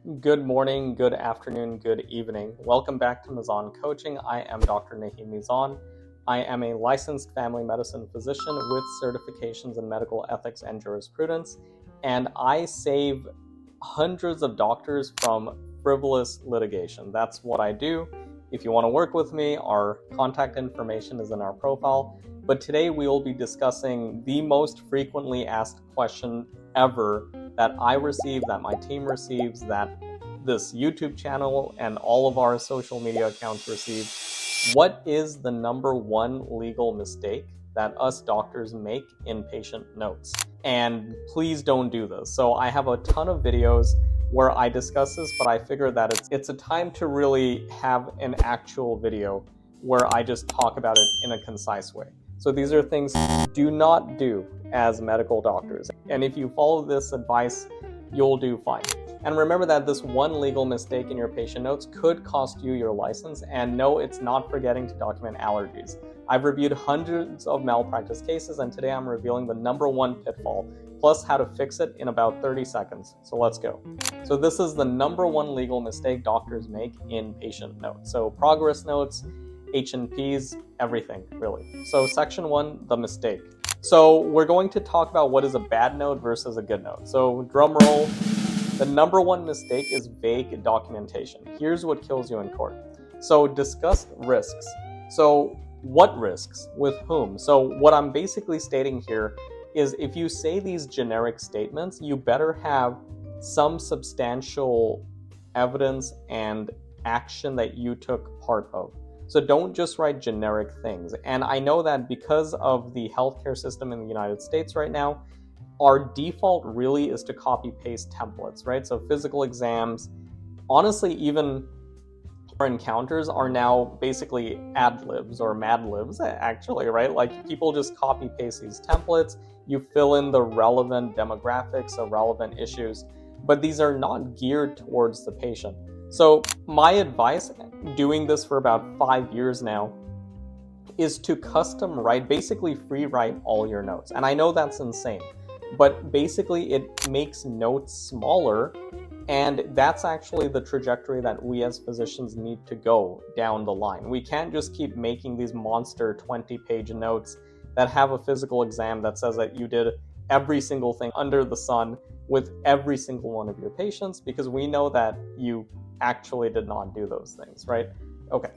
Good morning, good afternoon, good evening. Welcome back to Mizan Coaching. I am Dr. Naheem Mizan. I am a licensed family medicine physician with certifications in medical ethics and jurisprudence, and I save hundreds of doctors from frivolous litigation. That's what I do. If you want to work with me, our contact information is in our profile. But today we will be discussing the most frequently asked question ever that I receive, that my team receives, that this YouTube channel and all of our social media accounts receive. What is the number one legal mistake that us doctors make in patient notes? And please don't do this. So I have a ton of videos where I discuss this, but I figure that it's a time to really have an actual video where I just talk about it in a concise way. So these are things do not do as medical doctors. And if you follow this advice, you'll do fine. And remember that this one legal mistake in your patient notes could cost you your license. And no, it's not forgetting to document allergies. I've reviewed hundreds of malpractice cases, and today I'm revealing the number one pitfall, plus how to fix it in about 30 seconds. So let's go. So this is the number one legal mistake doctors make in patient notes. So progress notes, H&Ps, everything really. So section 1, the mistake. So we're going to talk about what is a bad note versus a good note. So drum roll, the number one mistake is vague documentation. Here's what kills you in court. So discuss risks. So what risks? With whom? So what I'm basically stating here is if you say these generic statements, you better have some substantial evidence and action that you took part of. So don't just write generic things. And I know that because of the healthcare system in the United States right now, our default really is to copy paste templates, right? So physical exams, honestly, even our encounters are now basically ad libs or mad libs, actually, right? Like people just copy paste these templates, you fill in the relevant demographics, the relevant issues, but these are not geared towards the patient. So my advice, doing this for about 5 years now, is to custom write, basically free write all your notes. And I know that's insane, but basically it makes notes smaller, and that's actually the trajectory that we as physicians need to go down the line. We can't just keep making these monster 20-page notes that have a physical exam that says that you did every single thing under the sun with every single one of your patients, because we know that you actually did not do those things, right? Okay.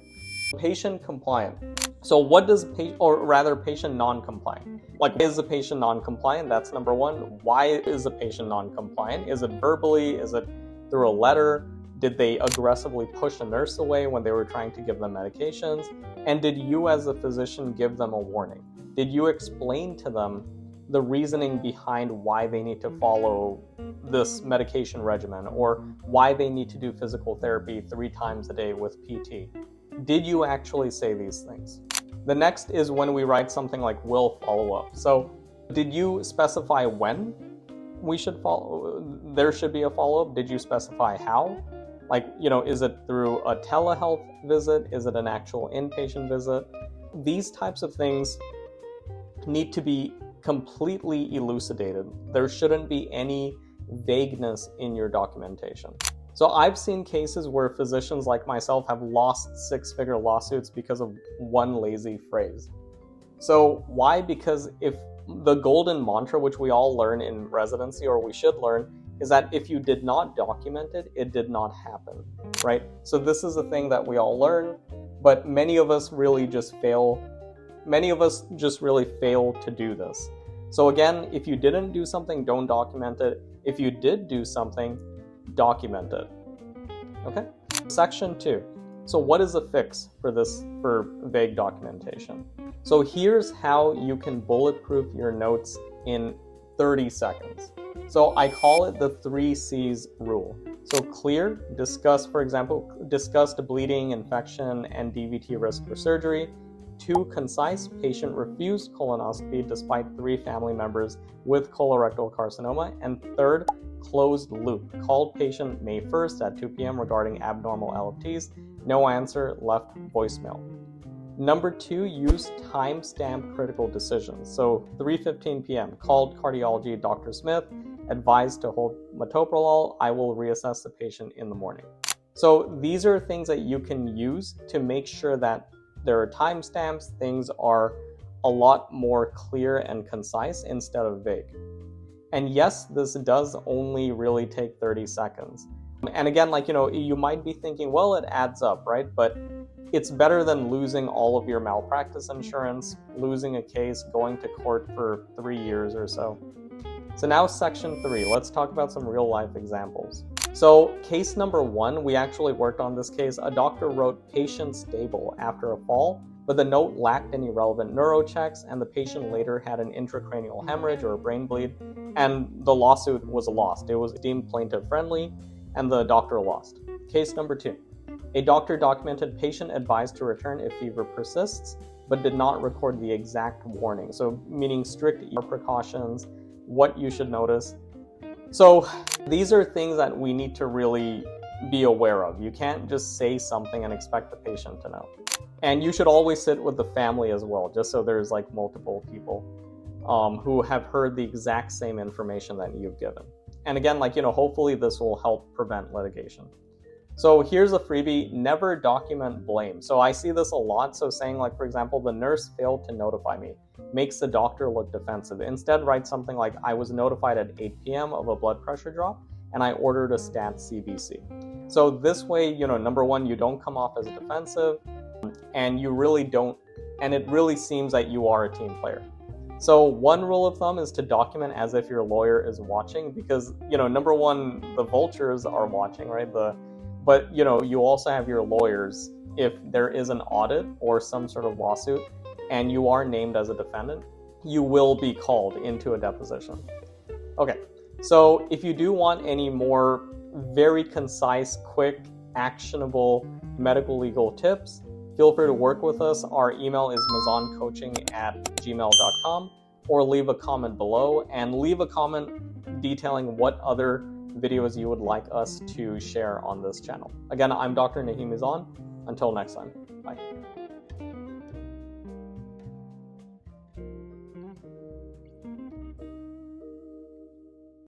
Patient compliant. So what does patient non-compliant? Like, is a patient non-compliant? That's number one. Why is a patient non-compliant? Is it verbally? Is it through a letter? Did they aggressively push a nurse away when they were trying to give them medications? And did you as a physician give them a warning? Did you explain to them the reasoning behind why they need to follow this medication regimen, or why they need to do physical therapy 3 times a day with PT? Did you actually say these things? The next is when we write something like will follow up. So did you specify when we should there should be a follow-up? Did you specify how? Like, is it through a telehealth visit? Is it an actual inpatient visit? These types of things need to be completely elucidated. There shouldn't be any vagueness in your documentation. So I've seen cases where physicians like myself have lost 6-figure lawsuits because of one lazy phrase. So why? Because if the golden mantra, which we all learn in residency, or we should learn, is that if you did not document it, it did not happen, right? So this is a thing that we all learn, but many of us really just fail to do this. So again, if you didn't do something, don't document it. If you did do something, document it. Okay? Section 2. So what is a fix for vague documentation? So here's how you can bulletproof your notes in 30 seconds. So I call it the 3 C's rule. So clear, discuss bleeding, infection, and DVT risk for surgery. 2, concise, patient refused colonoscopy despite 3 family members with colorectal carcinoma. And 3rd, closed loop, called patient May 1st at 2 p.m. regarding abnormal LFTs. No answer, left voicemail. Number 2, use timestamp critical decisions. So 3:15 p.m. called cardiology Dr. Smith advised to hold metoprolol, I will reassess the patient in the morning. So these are things that you can use to make sure that there are timestamps, things are a lot more clear and concise instead of vague. And yes, this does only really take 30 seconds. And again, you might be thinking, well, it adds up, right? But it's better than losing all of your malpractice insurance, losing a case, going to court for 3 years or so. So now section 3, let's talk about some real life examples. So case number 1, we actually worked on this case. A doctor wrote patient stable after a fall, but the note lacked any relevant neurochecks, and the patient later had an intracranial hemorrhage or a brain bleed, and the lawsuit was lost. It was deemed plaintiff friendly, and the doctor lost. Case number 2. A doctor documented patient advised to return if fever persists, but did not record the exact warning. So meaning strict ER precautions, what you should notice. So these are things that we need to really be aware of. You can't just say something and expect the patient to know. And you should always sit with the family as well, just so there's multiple people who have heard the exact same information that you've given. And again, hopefully this will help prevent litigation. So here's a freebie: never document blame. So I see this a lot. So saying for example, the nurse failed to notify me makes the doctor look defensive. Instead, write something like, I was notified at 8 p.m. of a blood pressure drop and I ordered a stat CBC. So this way, number one, you don't come off as defensive, and you really don't, and it really seems that you are a team player. So one rule of thumb is to document as if your lawyer is watching, because, number one, the vultures are watching, right? But you also have your lawyers. If there is an audit or some sort of lawsuit and you are named as a defendant, you will be called into a deposition. Okay, so if you do want any more very concise, quick, actionable medical legal tips, feel free to work with us. Our email is mazoncoaching@gmail.com, or leave a comment below and leave a comment detailing what other videos you would like us to share on this channel. Again, I'm Dr. Naheem Mazon. Until next time, bye.